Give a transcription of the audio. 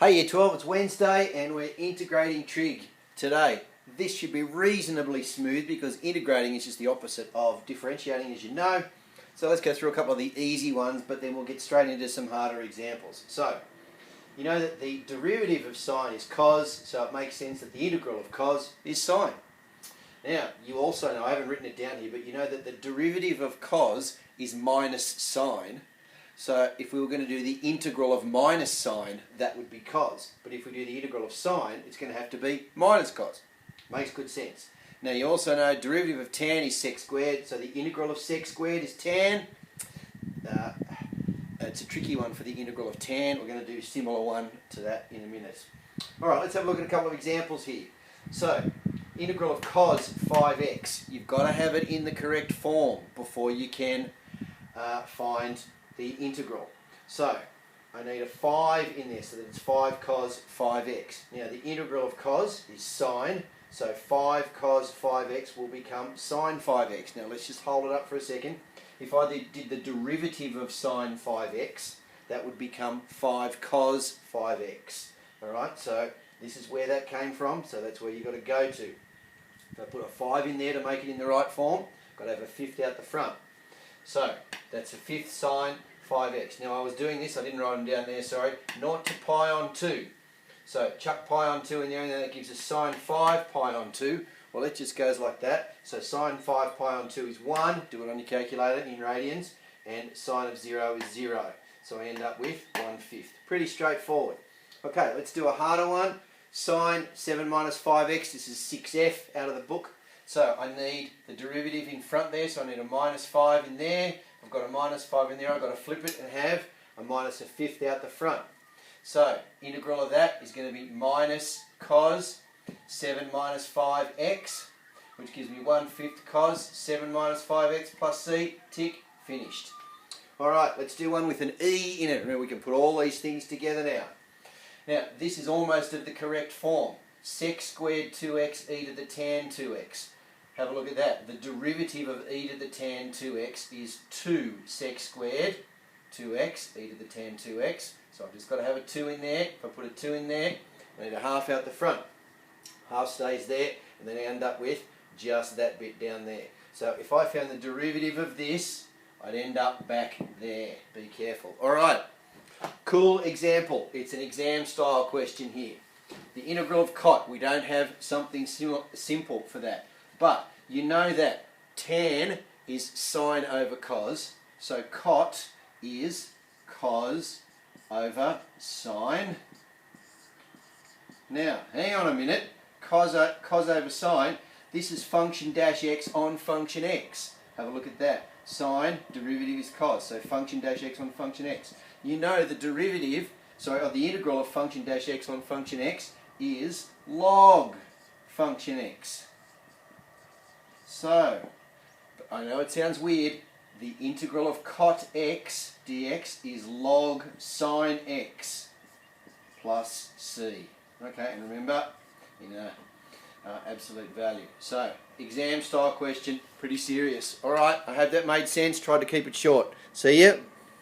Hey Year 12, it's Wednesday and we're integrating trig today. This should be reasonably smooth because integrating is just the opposite of differentiating, as you know. So let's go through a couple of the easy ones, but then we'll get straight into some harder examples. So, you know that the derivative of sine is cos, so it makes sense that the integral of cos is sine. Now, you also know, I haven't written it down here, but you know that the derivative of cos is minus sine. So if we were going to do the integral of minus sine, that would be cos. But if we do the integral of sine, it's going to have to be minus cos. Makes good sense. Now you also know derivative of tan is sec squared, so the integral of sec squared is tan. It's a tricky one for the integral of tan. We're going to do a similar one to that in a minute. Alright, let's have a look at a couple of examples here. So, integral of cos 5x. You've got to have it in the correct form before you can find the integral. So, I need a 5 in there, so that it's 5 cos 5x. Now, the integral of cos is sine, so 5 cos 5x will become sine 5x. Now, let's just hold it up for a second. If I did the derivative of sine 5x, that would become 5 cos 5x. Alright, so this is where that came from, so that's where you've got to go to. If I put a 5 in there to make it in the right form, I've got to have a fifth out the front. So, that's a fifth sine 5x. Now I was doing this, I didn't write them down there, sorry, 0 to pi on 2. So, chuck pi on 2 in there and then that gives us sine 5 pi on 2. Well, it just goes like that. So sine 5 pi on 2 is 1, do it on your calculator in radians, and sine of 0 is 0. So I end up with 1/5. Pretty straightforward. Okay, let's do a harder one. Sine 7 minus 5x, this is 6f out of the book. So I need the derivative in front there, so I need a minus 5 in there. I've got a minus 5 in there, I've got to flip it and have a minus a fifth out the front. So, integral of that is going to be minus cos 7 minus 5x, which gives me 1/5 cos 7 minus 5x plus c, tick, finished. Alright, let's do one with an e in it. Remember, we can put all these things together now. Now, this is almost of the correct form. Sec squared 2x e to the tan 2x. Have a look at that. The derivative of e to the tan 2x is 2 sec squared 2x e to the tan 2x. So I've just got to have a 2 in there. If I put a 2 in there, I need a half out the front. Half stays there, and then I end up with just that bit down there. So if I found the derivative of this, I'd end up back there. Be careful. Alright, cool example. It's an exam style question here. The integral of cot, we don't have something simple for that. But you know that tan is sine over cos, so cot is cos over sine. Now, hang on a minute. Cos over sine, this is function dash x on function x. Have a look at that. Sine, derivative is cos, so function dash x on function x. You know the derivative, of the integral of function dash x on function x is log function x. So, I know it sounds weird, the integral of cot x dx is log sine x plus c. Okay, and remember, in absolute value. So, exam style question, pretty serious. Alright, I hope that made sense. Tried to keep it short. See ya.